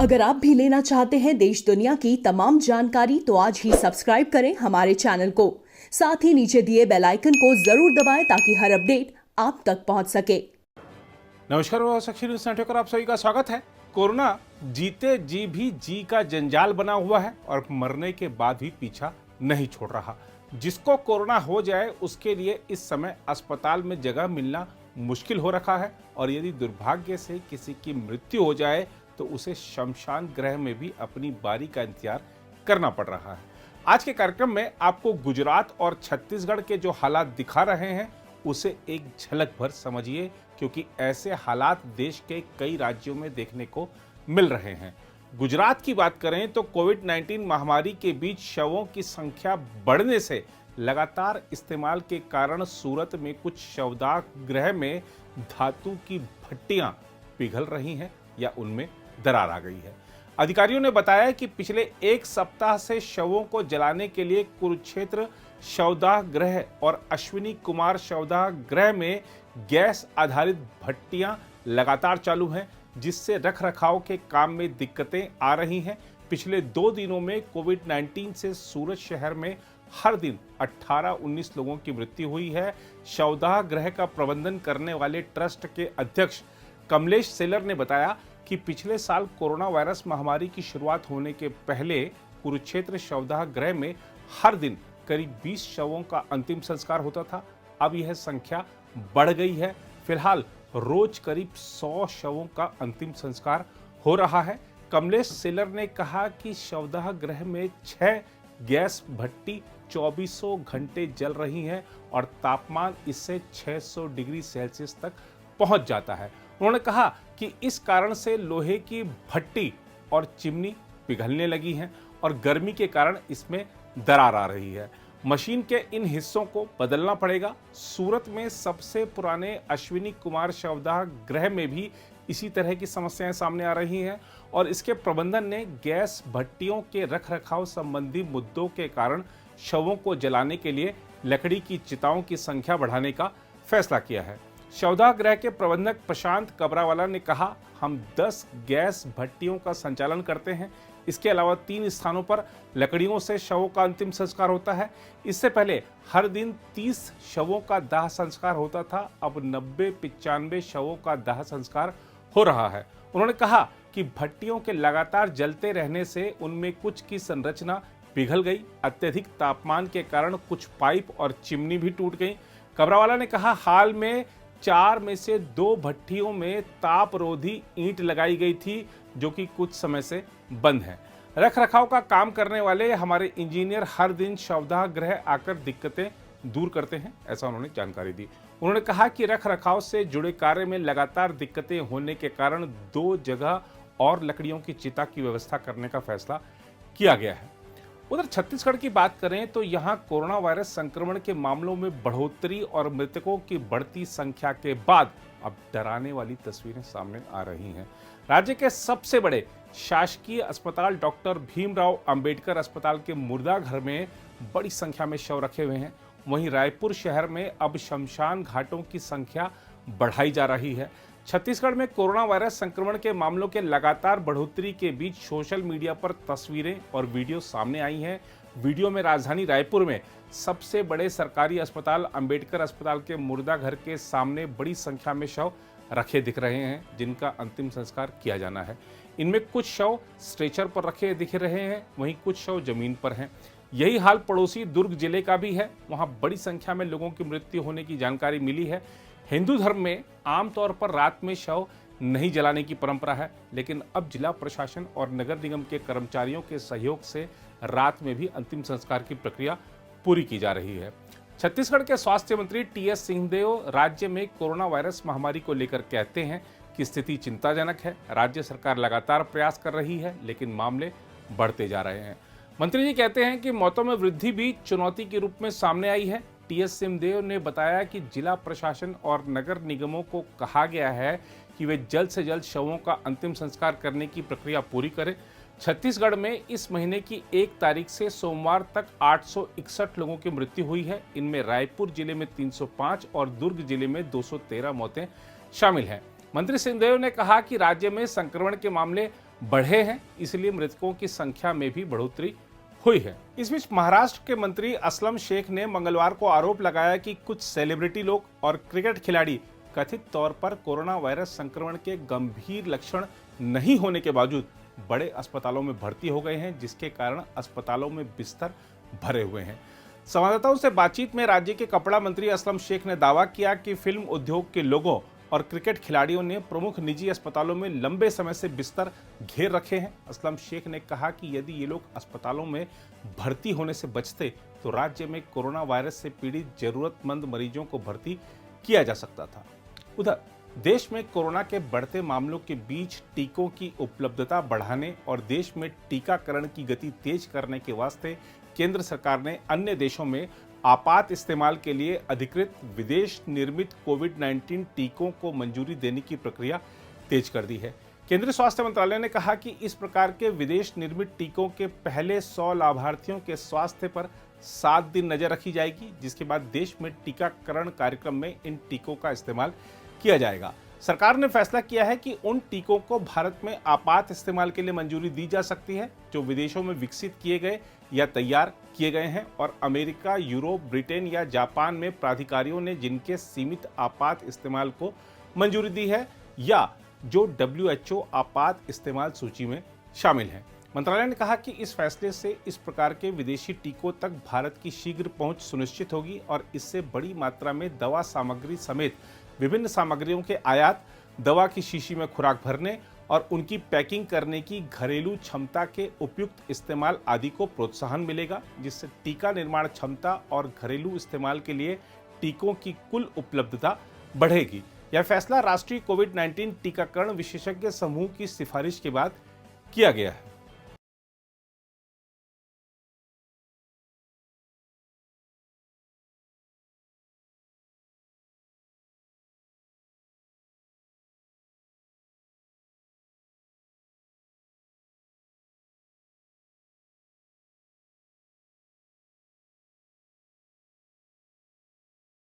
अगर आप भी लेना चाहते हैं देश दुनिया की तमाम जानकारी तो आज ही सब्सक्राइब करें हमारे चैनल को। साथ ही नीचे दिए बेल आइकन को जरूर दबाएं ताकि हर अपडेट आप तक पहुंच सके। नमस्कार, साक्षी न्यूज नेटवर्क पर आप सभी का स्वागत है। कोरोना जीते जी भी जी का जंजाल बना हुआ है और मरने के बाद भी पीछा नहीं छोड़ रहा। जिसको कोरोना हो जाए उसके लिए इस समय अस्पताल में जगह मिलना मुश्किल हो रखा है और यदि दुर्भाग्य से किसी की मृत्यु हो जाए तो उसे शमशान गृह में भी अपनी बारी का इंतजार करना पड़ रहा है। आज के कार्यक्रम में आपको गुजरात और छत्तीसगढ़ के जो हालात दिखा रहे हैं उसे एक झलक भर समझिए, क्योंकि ऐसे हालात देश के कई राज्यों में देखने को मिल रहे हैं। गुजरात की बात करें तो कोविड-19 महामारी के बीच शवों की संख्या बढ़ने से लगातार इस्तेमाल के कारण सूरत में कुछ शवदाह गृह में धातु की भट्टियां पिघल रही हैं या उनमें दरार आ गई है। अधिकारियों ने बताया कि पिछले एक सप्ताह से शवों को जलाने के लिए कुरुक्षेत्र शवदाह गृह और अश्विनी कुमार शवदाह गृह में गैस आधारित भट्टियां लगातार चालू हैं, जिससे रखरखाव के काम में दिक्कतें आ रही हैं। पिछले 2 दिनों में कोविड-19 से सूरत शहर में हर दिन 18-19 लोगों की मृत्यु हुई है। शवदाह गृह का प्रबंधन करने वाले ट्रस्ट के अध्यक्ष कमलेश सेलर ने बताया कि पिछले साल कोरोना वायरस महामारी की शुरुआत होने के पहले कुरुक्षेत्र शवदाह गृह में हर दिन करीब 20 शवों का अंतिम संस्कार होता था। अब यह संख्या बढ़ गई है। फिलहाल रोज करीब 100 शवों का अंतिम संस्कार हो रहा है। कमलेश सेलर ने कहा कि शवदाह गृह में 6 गैस भट्टी 2400 घंटे जल रही हैं और तापमान इससे 600 डिग्री सेल्सियस तक पहुंच जाता है। उन्होंने कहा कि इस कारण से लोहे की भट्टी और चिमनी पिघलने लगी हैं और गर्मी के कारण इसमें दरार आ रही है। मशीन के इन हिस्सों को बदलना पड़ेगा। सूरत में सबसे पुराने अश्विनी कुमार शवदाह गृह में भी इसी तरह की समस्याएं सामने आ रही हैं और इसके प्रबंधन ने गैस भट्टियों के रखरखाव संबंधी मुद्दों के कारण शवों को जलाने के लिए लकड़ी की चिताओं की संख्या बढ़ाने का फैसला किया है। शवदाह गृह के प्रबंधक प्रशांत कबरावाला ने कहा, हम 10 गैस भट्टियों का संचालन करते हैं। इसके अलावा 3 स्थानों पर लकड़ियों से शवों का अंतिम संस्कार होता है। इससे पहले हर दिन 30 शवों का दाह संस्कार होता था, अब 90-95 शवों का दाह संस्कार हो रहा है। उन्होंने कहा कि भट्टियों के लगातार जलते रहने से उनमें कुछ की संरचना पिघल गई। अत्यधिक तापमान के कारण कुछ पाइप और चिमनी भी टूट गई। कबरावाला ने कहा, हाल में 4 में से 2 भट्टियों में तापरोधी ईंट लगाई गई थी, जो कि कुछ समय से बंद है। रखरखाव का काम करने वाले हमारे इंजीनियर हर दिन शवदाह गृह आकर दिक्कतें दूर करते हैं, ऐसा उन्होंने जानकारी दी। उन्होंने कहा कि रखरखाव से जुड़े कार्य में लगातार दिक्कतें होने के कारण 2 जगह और लकड़ियों की चिता की व्यवस्था करने का फैसला किया गया है। उधर छत्तीसगढ़ की बात करें तो यहां कोरोना वायरस संक्रमण के मामलों में बढ़ोतरी और मृतकों की बढ़ती संख्या के बाद अब डराने वाली तस्वीरें सामने आ रही हैं। राज्य के सबसे बड़े शासकीय अस्पताल डॉक्टर भीमराव अंबेडकर अस्पताल के मुर्दा घर में बड़ी संख्या में शव रखे हुए हैं। वहीं रायपुर शहर में अब शमशान घाटों की संख्या बढ़ाई जा रही है। छत्तीसगढ़ में कोरोना वायरस संक्रमण के मामलों के लगातार बढ़ोतरी के बीच सोशल मीडिया पर तस्वीरें और वीडियो सामने आई हैं। वीडियो में राजधानी रायपुर में सबसे बड़े सरकारी अस्पताल अंबेडकर अस्पताल के मुर्दा घर के सामने बड़ी संख्या में शव रखे दिख रहे हैं, जिनका अंतिम संस्कार किया जाना है। इनमें कुछ शव स्ट्रेचर पर रखे दिख रहे हैं, वहीं कुछ शव जमीन पर हैं। यही हाल पड़ोसी दुर्ग जिले का भी है। वहां बड़ी संख्या में लोगों की मृत्यु होने की जानकारी मिली है। हिंदू धर्म में आमतौर पर रात में शव नहीं जलाने की परंपरा है, लेकिन अब जिला प्रशासन और नगर निगम के कर्मचारियों के सहयोग से रात में भी अंतिम संस्कार की प्रक्रिया पूरी की जा रही है। छत्तीसगढ़ के स्वास्थ्य मंत्री टीएस सिंहदेव राज्य में कोरोना वायरस महामारी को लेकर कहते हैं कि स्थिति चिंताजनक है। राज्य सरकार लगातार प्रयास कर रही है, लेकिन मामले बढ़ते जा रहे हैं। मंत्री जी कहते हैं कि मौतों में वृद्धि भी चुनौती के रूप में सामने आई है। टीएस सिंहदेव ने बताया कि जिला प्रशासन और नगर निगमों को कहा गया है कि वे जल्द से जल्द शवों का अंतिम संस्कार करने की प्रक्रिया पूरी करें। छत्तीसगढ़ में इस महीने की 1 तारीख से सोमवार तक 861 लोगों की मृत्यु हुई है। इनमें रायपुर जिले में 305 और दुर्ग जिले में 213 मौतें शामिल हैं। मंत्री सिंहदेव ने कहा कि राज्य में संक्रमण के मामले बढ़े हैं, इसलिए मृतकों की संख्या में भी बढ़ोतरी हुई है। इस बीच महाराष्ट्र के मंत्री असलम शेख ने मंगलवार को आरोप लगाया कि कुछ सेलिब्रिटी लोग और क्रिकेट खिलाड़ी कथित तौर पर कोरोना वायरस संक्रमण के गंभीर लक्षण नहीं होने के बावजूद बड़े अस्पतालों में भर्ती हो गए हैं, जिसके कारण अस्पतालों में बिस्तर भरे हुए हैं। संवाददाताओं से बातचीत में राज्य के कपड़ा मंत्री असलम शेख ने दावा किया कि फिल्म उद्योग के लोगों और क्रिकेट खिलाड़ियों ने प्रमुख निजी अस्पतालों में लंबे समय से बिस्तर घेर रखे हैं। असलम शेख ने कहा कि यदि ये लोग अस्पतालों में भर्ती होने से बचते तो राज्य में कोरोना वायरस से पीड़ित जरूरतमंद मरीजों को भर्ती किया जा सकता था। उधर देश में कोरोना के बढ़ते मामलों के बीच टीकों की उपलब्धता बढ़ाने और देश में टीकाकरण की गति तेज करने के वास्ते केंद्र सरकार ने अन्य देशों में आपात इस्तेमाल के लिए अधिकृत विदेश निर्मित कोविड-19 टीकों को मंजूरी देने की प्रक्रिया तेज कर दी है। केंद्रीय स्वास्थ्य मंत्रालय ने कहा कि इस प्रकार के विदेश निर्मित टीकों के पहले 100 लाभार्थियों के स्वास्थ्य पर 7 दिन नजर रखी जाएगी, जिसके बाद देश में टीकाकरण कार्यक्रम में इन टीकों का इस्तेमाल किया जाएगा। सरकार ने फैसला किया है कि उन टीकों को भारत में आपात इस्तेमाल के लिए मंजूरी दी जा सकती है जो विदेशों में विकसित किए गए या तैयार किए गए हैं और अमेरिका, यूरोप, ब्रिटेन या जापान में प्राधिकारियों ने जिनके सीमित आपात इस्तेमाल को मंजूरी दी है या जो WHO आपात इस्तेमाल सूची में शामिल हैं। मंत्रालय ने कहा कि इस फैसले से इस प्रकार के विदेशी टीकों तक भारत की शीघ्र पहुंच सुनिश्चित होगी और इससे बड़ी मात्रा में दवा सामग्री समेत विभिन्न सामग्रियों के आयात, दवा की शीशी में खुराक भरने और उनकी पैकिंग करने की घरेलू क्षमता के उपयुक्त इस्तेमाल आदि को प्रोत्साहन मिलेगा, जिससे टीका निर्माण क्षमता और घरेलू इस्तेमाल के लिए टीकों की कुल उपलब्धता बढ़ेगी। यह फैसला राष्ट्रीय कोविड-19 टीकाकरण विशेषज्ञ समूह की सिफारिश के बाद किया गया है।